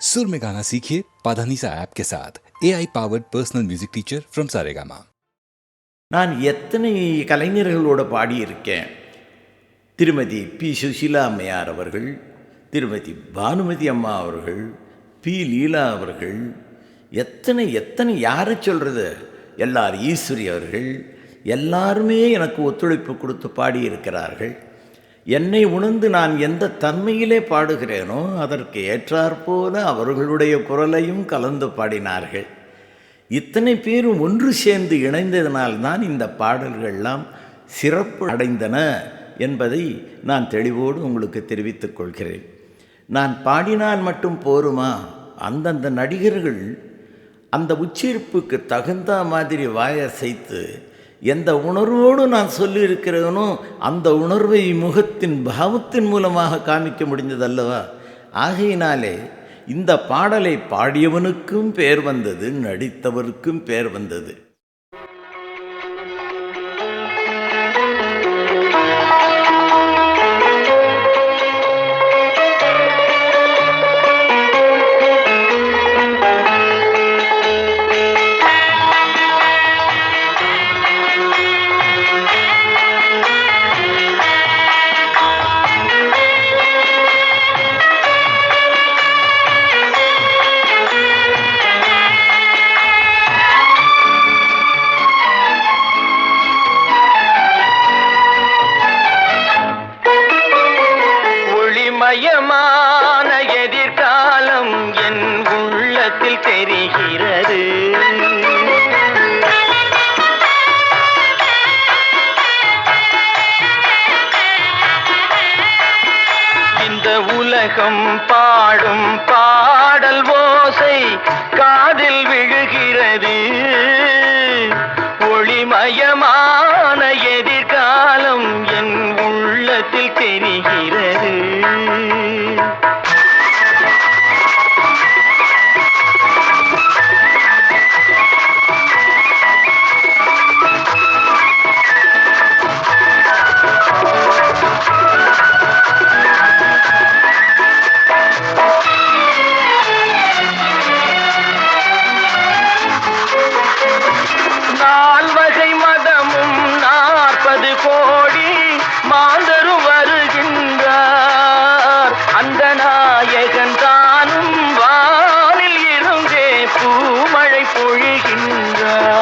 सुर में गाना सीखिए पाधानीसा ऐप के साथ AI powered personal music teacher from Saregama. நான் எத்தனை கலைஞர்களோடு பாடியிருக்கேன். திருமதி பி. சுஷீலா அம்மையார் அவர்கள், திருமதி பானுமதி அம்மா அவர்கள், பி. லீலா அவர்கள், எத்தனை யாரை சொல்கிறது, எல்லார் ஈஸ்வரி அவர்கள், எல்லாருமே எனக்கு ஒத்துழைப்பு கொடுத்து பாடியிருக்கிறார்கள். என்னை உணர்ந்து நான் எந்த தன்மையிலே பாடுகிறேனோ அதற்கு ஏற்றாற்போல அவர்களுடைய குரலையும் கலந்து பாடினார்கள். இத்தனை பேரும் ஒன்று சேர்ந்து இணைந்ததனால்தான் இந்த பாடல்கள்லாம் சிறப்பு அடைந்தன என்பதை நான் தெளிவோடு உங்களுக்கு தெரிவித்துக் கொள்கிறேன். நான் பாடினால் மட்டும் போருமா? அந்தந்த நடிகர்கள் அந்த உச்சரிப்புக்கு தகுந்த மாதிரி வாயசைத்து எந்த உணர்வோடு நான் சொல்லியிருக்கிறேனோ அந்த உணர்வை முகத்தின் பாவத்தின் மூலமாக காமிக்க முடிந்ததல்லவா? ஆகையினாலே இந்த பாடலை பாடியவனுக்கும் பேர் வந்தது, நடித்தவருக்கும் பேர் வந்தது. மயமான எதிர்காலம் என் உள்ளத்தில் தெரிகிறது. இந்த உலகம் பாடும் பாடல் ஓசை காதில் விழுகிறது. ஒளிமயமான எதிர்காலம் என் உள்ளத்தில் தெரிகிறது. நால்வகை மதமும் 40 கோடி மாந்தரும் வருகின்றார். அந்த நாயகன் தானும் வானில் இருந்தே பூமழை பொழிகின்றார்.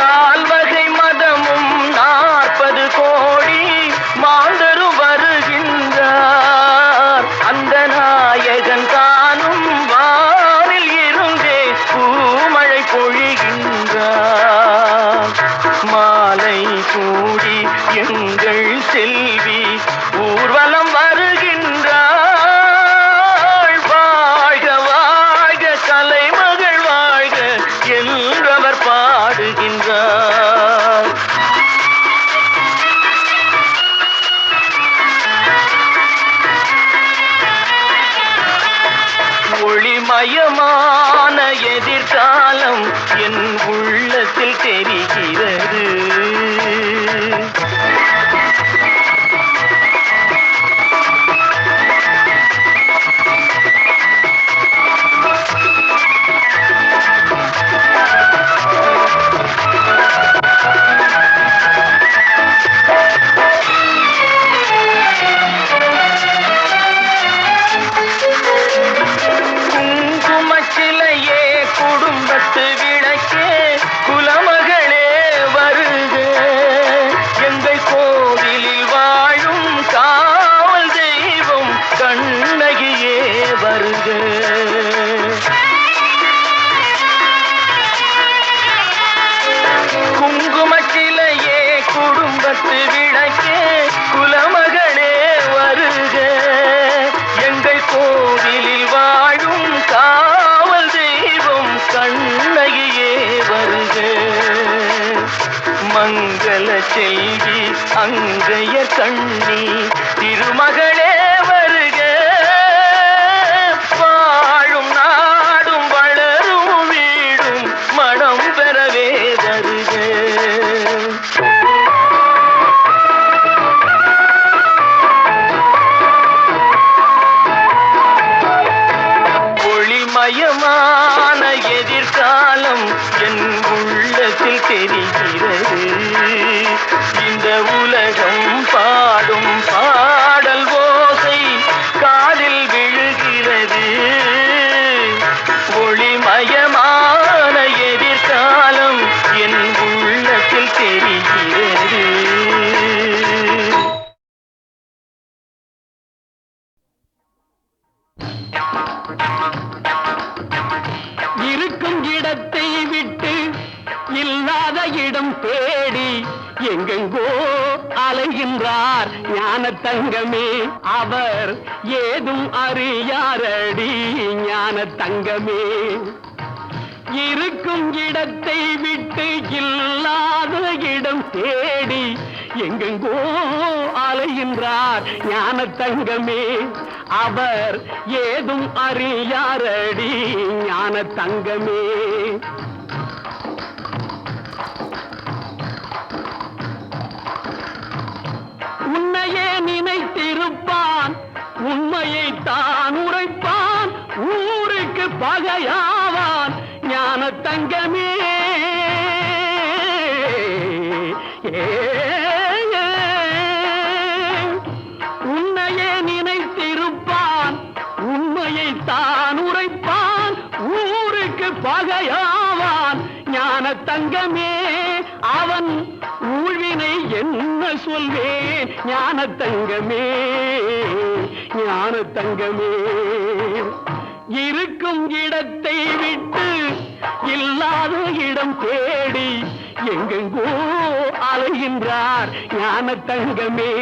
நால்வகை மதமும் 40 கோடி மாந்தரும் வருகின்றார். அந்த நாயகன் தானும் வானில் இருந்தே பூமழை பொழிகின்றார். மாலை கூடி எங்கள் செல்வி ஊர்வலம் வருகின்றாள். வாழ்க வாழ்க கலைமகள் வாழ்க என்றவர் பாடுகின்றார். ஒளிமயமான எதிர்காலம் என் உள்ளத்தில் தெரிகிறது. குங்குமச்சிலையே குடும்பத்து விளக்கே குலமகளே வருக. எங்கள் கோவிலில் வாழும் காவல் தெய்வம் கண்ணகியே வருக. குங்குமச்சிலையே குடும்பத்து விளக்கே குலமகளே வருக. எங்கள் கோவிலில் வாழும் காவல் தெய்வம் கண்ணகியே வருக. மங்கள செல்வி அங்கைய கண்ணி திருமகளே வருக. வாழும் நாடும் வளரும் வீடும் மனம் பெறவே வருக. எங்கெங்கோ அலைகின்றார் ஞான தங்கமே, அவர் ஏதும் அறியாரடி ஞான தங்கமே. இருக்கும் இடத்தை விட்டு இல்லாத இடம் தேடி எங்கெங்கோ அலைகின்றார் ஞான தங்கமே, அவர் ஏதும் அறியாரடி ஞான தங்கமே. உன்னையே நினைத்திருப்பான், உண்மையை தான் உரைப்பான், ஊருக்கு பகையாவான் ஞான தங்கமே. உன்னையே நினைத்திருப்பான், உண்மையை தான் உரைப்பான், ஊருக்கு பகையாவான் ஞான தங்கமே. அவன் ஊழ்வினை என்ன சொல்வேன் ஞான தங்கமே, ஞான தங்கமே. இருக்கும் இடத்தை விட்டு இல்லாத இடம் தேடி எங்கெங்கோ அலைகின்றார் ஞான தங்கமே,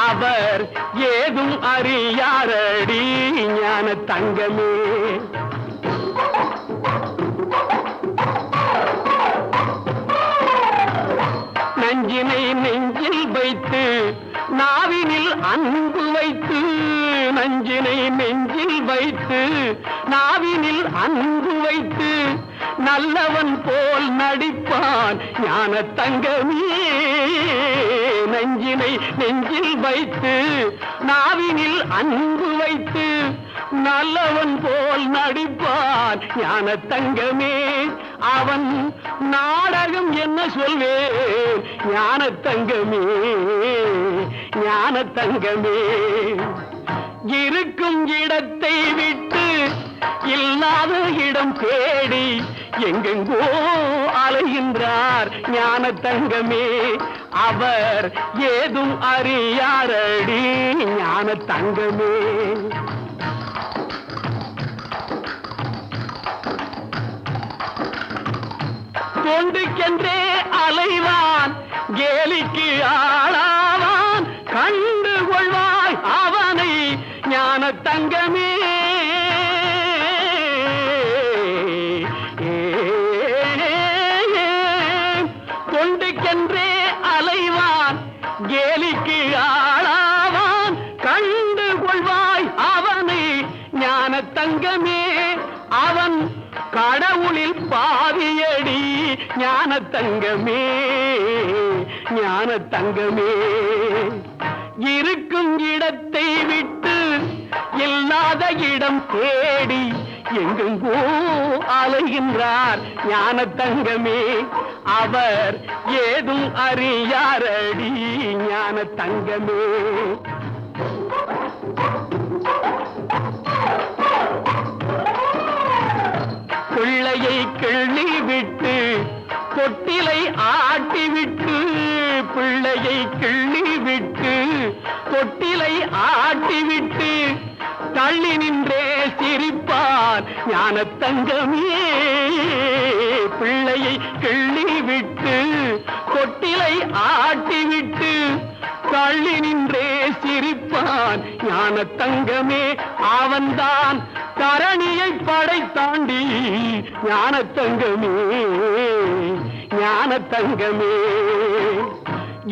அவர் ஏதும் அறியாரடி ஞான தங்கமே. நஞ்சினை நெஞ்சில் வைத்து நாவினில் அன்பு வைத்து, நஞ்சினை நெஞ்சில் வைத்து நாவினில் அன்பு வைத்து நல்லவன் போல் நடிப்பான் ஞான தங்கமே. நஞ்சினை நெஞ்சில் வைத்து நாவினில் அன்பு வைத்து நல்லவன் போல் நடிப்பான் ஞான தங்கமே. அவன் நாடகம் என்ன சொல்வேன் ஞான தங்கமே, ஞான தங்கமே. இருக்கும் இடத்தை விட்டு இல்லாத இடம் தேடி எங்கெங்கோ அலைகின்றார் ஞான தங்கமே, அவர் ஏதும் அறியாரடி ஞான தங்கமே. தொண்டுக்கென்றே அலைவான், கேலிக்கு ஆளாவான், கண்டு கொள்வாய் அவனை ஞான தங்கமே. தொண்டுக்கென்றே அலைவான், கேலிக்கு ஆளாவான், கண்டு கொள்வாய் அவனை ஞான தங்கமே. அவன் கடவுளில் பாதியடி ஞான தங்கமே, ஞான தங்கமே. இருக்கும் இடத்தை விட்டு இல்லாத இடம் தேடி எங்கெங்கோ அலைகின்றார் ஞான தங்கமே, அவர் ஏதும் அறியாரடி ஞான தங்கமே. பிள்ளையை கிள்ளி விட்டு தொட்டிலை ஆட்டிவிட்டு, பிள்ளையை கிள்ளி விட்டு தொட்டிலை ஆட்டிவிட்டு தள்ளி நின்றே சிரிப்பான் ஞான தங்கமே. பிள்ளையை கிள்ளி விட்டு தொட்டிலை ஆட்டிவிட்டு தள்ளி நின்றே சிரிப்பான் ஞான தங்கமே. அவன்தான் தரணியை படைத்தாண்டி ஞான தங்கமே, ஞான தங்கமே.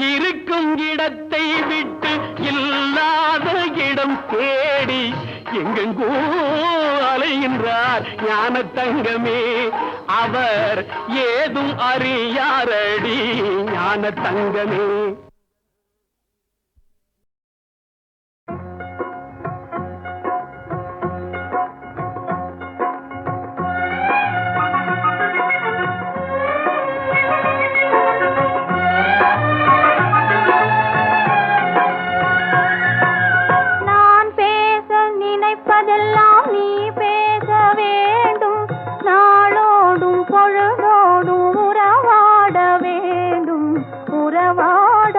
இருக்கும் இடத்தை விட்டு இல்லாத இடம் தேடி எங்கெங்கோ அலைகின்றார் ஞான தங்கமே, அவர் ஏதும் அறியாரடி ஞான தங்கமே. பொழுதோடும் உறவாட வேண்டும், உறவாட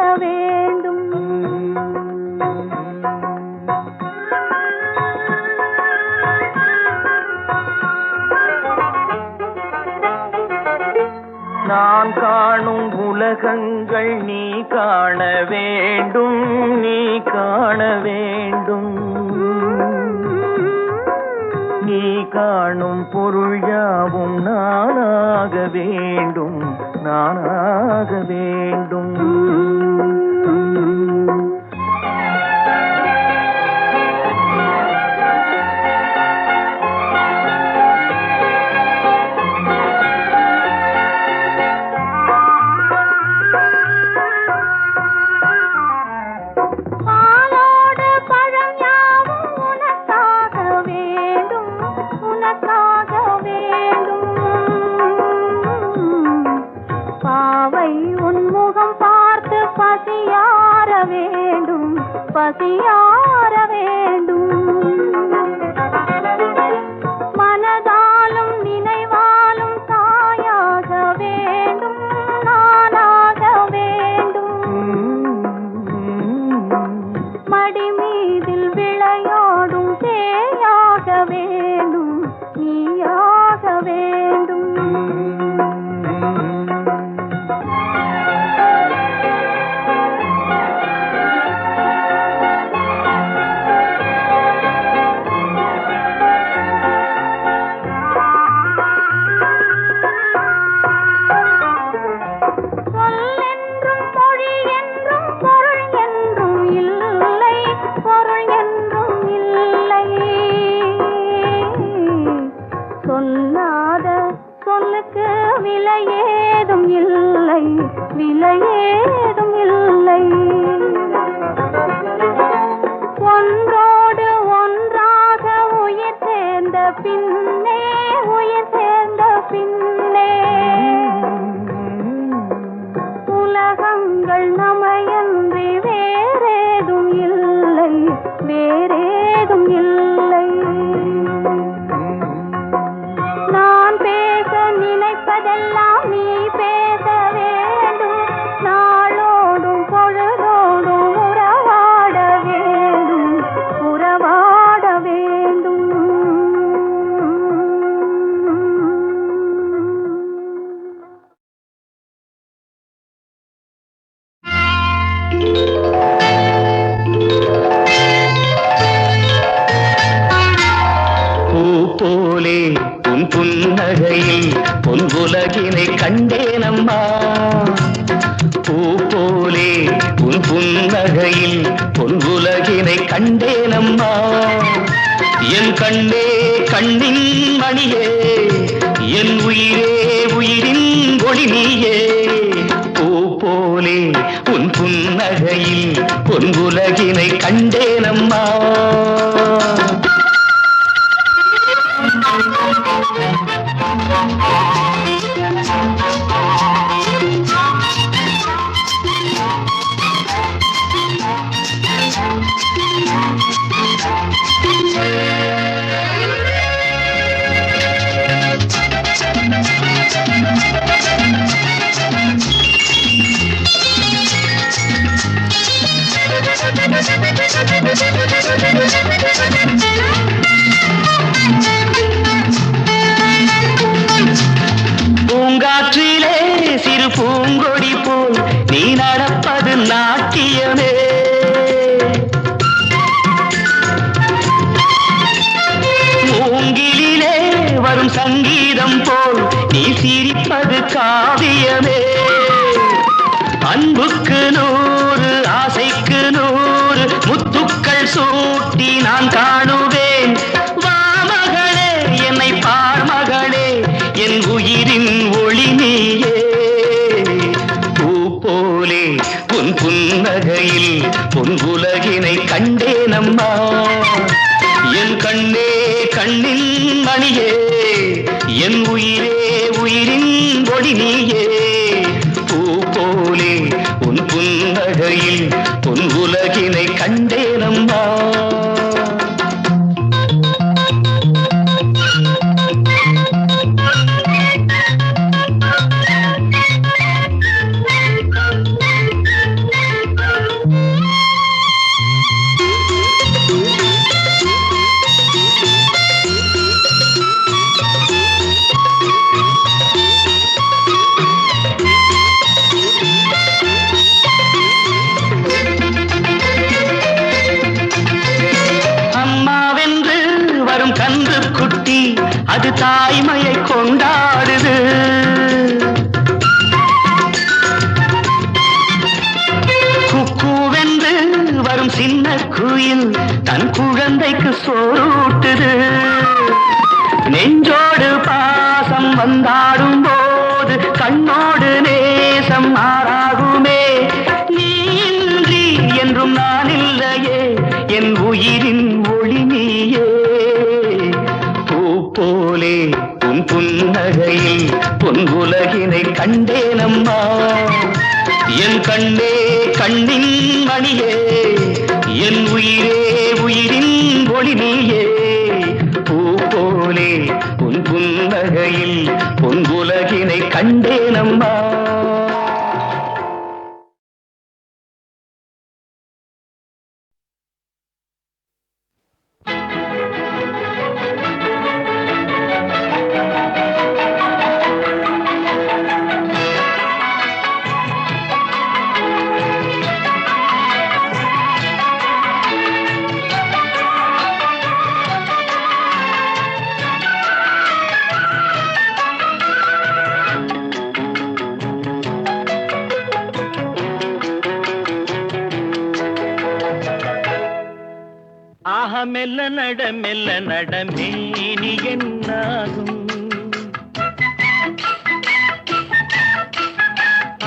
உலகங்கள் நீ காண வேண்டும், நீ காண வேண்டும். நீ காணும் பொருள் யாவும் நானாக வேண்டும், நானாக வேண்டும். பசியார வேண்டும். மனதாலும் நினைவாலும் தாயாக வேண்டும், நானாக வேண்டும். மடி மீதில் விளையாடும் தேயாக வேண்டும், நீயாக வேண்டும். விலையேதும் இல்லை, விலையேதும் இல்லை. ஒன்றோடு ஒன்றாக உயிர் சேர்ந்த பின்னே, உயிர் சேர்ந்த பின்னே உலகங்கள் நமையன்றி வேறேதும் இல்லை, வேறேதும் இல்லை. நான் பேச நினைப்பதெல்லாம் நீ பேச வேண்டும், நாளோடும் பொழுதோடும் உறவாட வேண்டும், உறவாட வேண்டும். பூ போலே உன் புன்னகையில் பொன் உலகினை கண்டேனம்மா. பூ போலே உன் புன்னகையில் பொன் உலகினை கண்டேனம்மா. என் கண்ணே கண்ணின் மணியே, என் உயிரே உயிரின் ஒளி நீயே. பூ போலே உன் புன்னகையில் பொன் உலகினை கண்டேனம்மா. பூங்காற்றிலே சிறு பூங்கொடி போல் நீ நடப்பது நாட்டியமே. மூங்கிலே வரும் சங்கீதம் போல் நீ சிரிப்பது காவியமே. அன்புக்கு 100 ஆசைக்கு 100 முத்துக்கள் சூட்டி நான் காணுவேன். வா மகளே என்னை பார் மகளே, என் உயிரின் ஒளி நீயே. பூ போலே உன் புன்னகையில் பொன் உலகினை கண்டேனம்மா. என் கண்ணே கண்ணின் மணியே, என் உயிரே உயிரின் ஒளி நீயே. பூ போலே உன் புன்னகையில் பொன் உலகினை கண்டேனம்மா. அது தாய்மையை கொண்டாடுது. குக்கூவென்று வரும் சின்ன குயில் தன் குழந்தைக்கு சோறூட்டுது. நெஞ்சோடு பாசம் வந்தாடும் போது கண்ணோடு நேசம் மாறாகுமே. நீன்றி என்றும் நான் இல்லையே, என் உயிரின் ஒளி நீயே. பூ போலே உன் புன்னகையில் பொன் உலகினை கண்டேனம்மா. என் கண்ணே கண்ணின் மணியே, என் உயிரே உயிரின் ஒளி நீயே. பூ போலே உன் புன்னகையில் பொன் உலகினை கண்டேனம்மா. மெல்ல நடமே நீ என்னாகும்.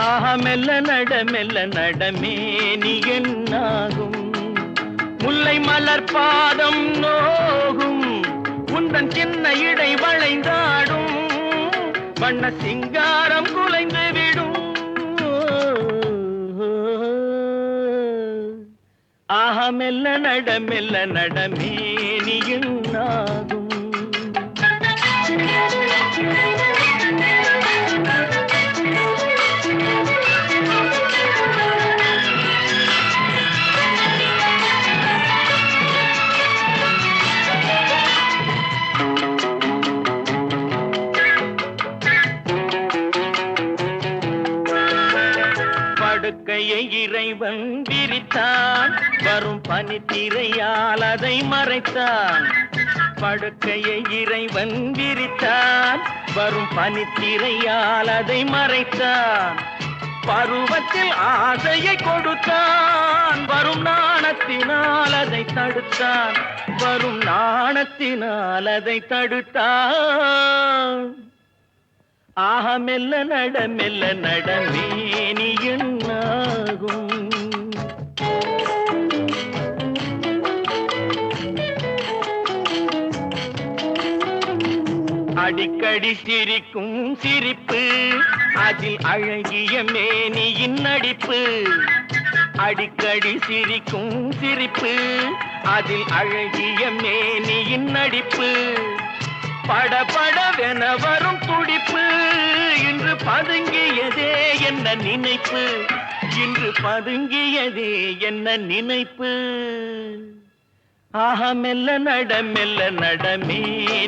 ஆஹா மெல்ல நடமே நீ என்னாகும். முல்லை மலர் பாதம் நோகும், உந்தன் சின்ன இடை வளைந்தாடும். வண்ண சிங்காரம் குலைந்து விடும். ஆஹா மெல்ல நடமே நீ என்னாகும். படுக்கையை இறைவன் விரித்தான், வரும் பனித்திரையால் அதை மறைத்தான். படுக்கையை இறைவன் விரித்தான், வரும் பனித்திரையால் அதை மறைத்தான். பருவத்தில் ஆசையை கொடுத்தான், வரும் நாணத்தினால் அதை தடுத்தான். வரும் நாணத்தினால் அதை தடுத்தான். ஆஹா மெல்ல நடமே நீ என்னாகும். அடிக்கடி சிரிக்கும் சிரிப்பு, அதில் அழகிய மேனியின் நடிப்பு. அடிக்கடி சிரிக்கும் சிரிப்பு, அதில் அழகிய மேனியின் நடிப்பு. படபடவென வரும் துடிப்பு, இன்று பதுங்கியதே என்ன நினைப்பு. இன்று பதுங்கியதே என்ன நினைப்பு. ஆஹா மெல்ல நடமே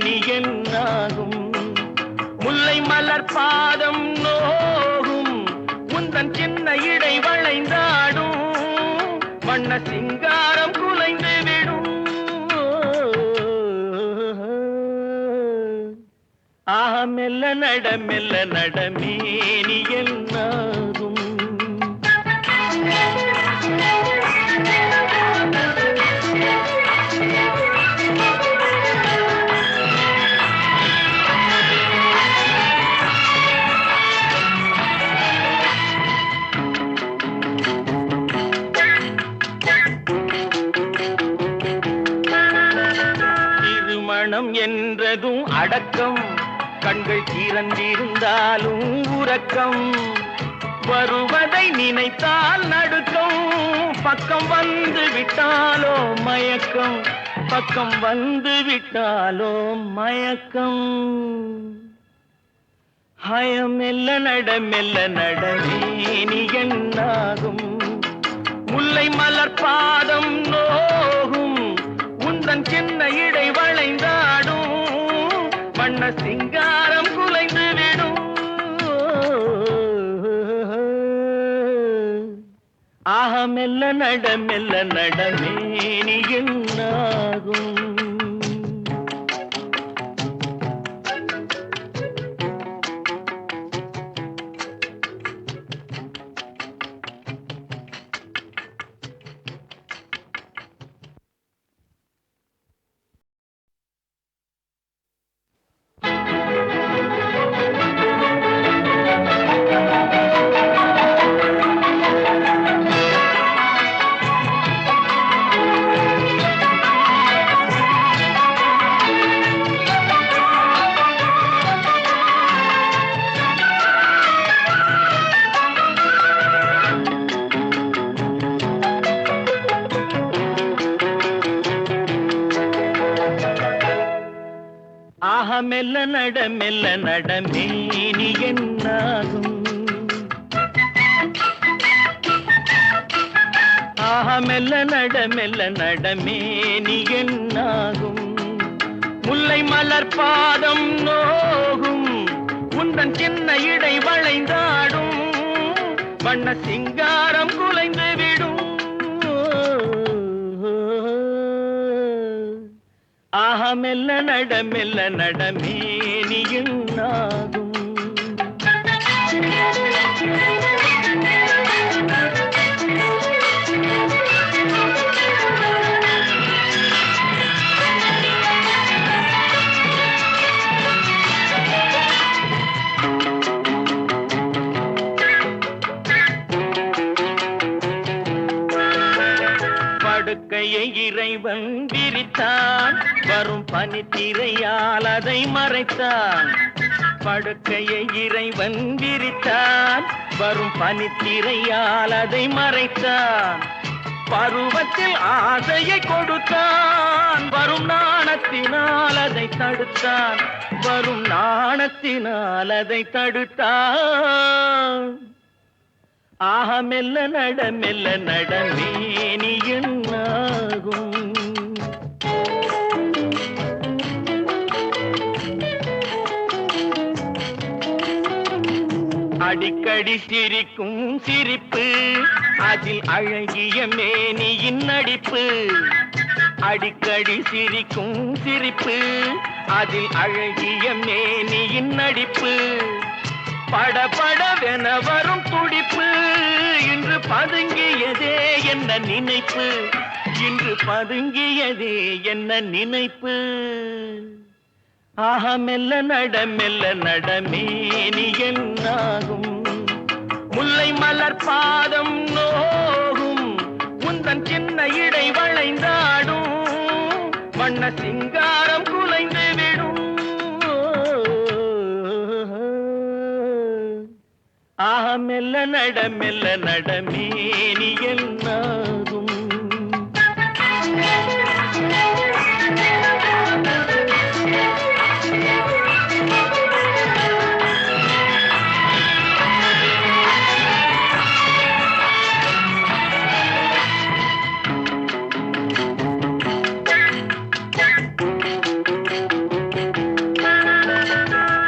நீ என்னாகும். முல்லை மலர் பாதம் நோகும், உந்தன் சின்ன இடை வளைந்தாடும். வண்ண சிங்காரம் குலைந்து விடும். ஆஹா மெல்ல நடமே நீ என்னாகும். திருமணம் என்றதும் அடக்கம், கண்கள் திறந்திருந்தாலும் உறக்கம். வருவதை நினைத்தால் நடுக்கம், பக்கம் வந்து விட்டாலோ மயக்கம். பக்கம் வந்து விட்டாலோ மயக்கம். ஹயம் மெல்ல நடமே நீ என்னாகும். முல்லை மலர் பாதம் நோகும், உந்தன் சின்ன இடை வளைந்தாடும். வண்ண சிங்காரம் குலைந்து விடும். ஆஹா மெல்ல நடமே நீ என்னாகும். மெல்ல நடமேனி என்னாகும் மெல்ல நடமேனி என்னாகும் முல்லை மலர் பாதம் நோகும் உந்தன் சின்ன இடை வளைந்தாடும் வண்ண சிங்காரம் குலைந்து விடும் மெல்ல நடமேனி என்னாகும் படுக்கையை இறைவன் விரித்தான் வரும் பனித்திரையால் அதை மறைத்தான் படுக்கையை இறைவன் விரித்தான் வரும் பனித்திரையால் அதை மறைத்தான் பருவத்தில் ஆசையை கொடுத்தான் வரும் நாணத்தினால் அதை தடுத்தான் வரும் நாணத்தினால் அதை தடுத்தான் மெல்ல நடமேனி என்னாகும் அடிக்கடி சிரிக்கும் சிரிப்பு அதில் அழகிய மேனியின் நடிப்பு அடிக்கடி சிரிக்கும் சிரிப்பு அதில் அழகிய மேனியின் நடிப்பு படபடவென வரும் துடிப்பு இன்று பதுங்கியதே என்ன நினைப்பு இன்று பதுங்கியதே என்ன நினைப்பு மெல்ல நடமேனி என்னாகும் முல்லை மலர் பாதம் நோகும் உந்தன் சின்ன இடை வளைந்தாடும் வண்ண சிங்காரம் குலைந்து விடும் மெல்ல நடமேனி என்னாகும்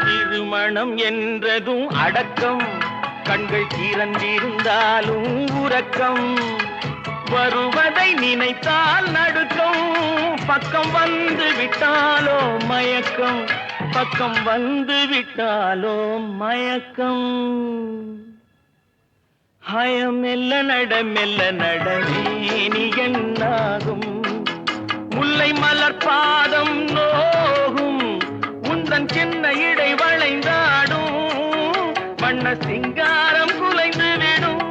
திருமணம் என்றதும் அடக்கம் கண்கள் திறந்திருந்தாலும் உறக்கம் வருவதை நினைத்தால் நடுக்கம் பக்கம் வந்து விட்டாலோ மயக்கம் பக்கம் வந்து விட்டாலோ மயக்கம் மெல்ல நடமேனி என்னாகும் முல்லை மலர் பாதம் நோகும் உந்தன் சின்ன இடை வளைந்தாடும் வண்ண சிங்காரம் குலைந்து விடும்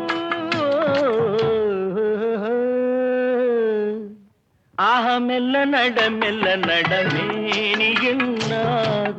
மெல்ல நடமேனி என்னாகும்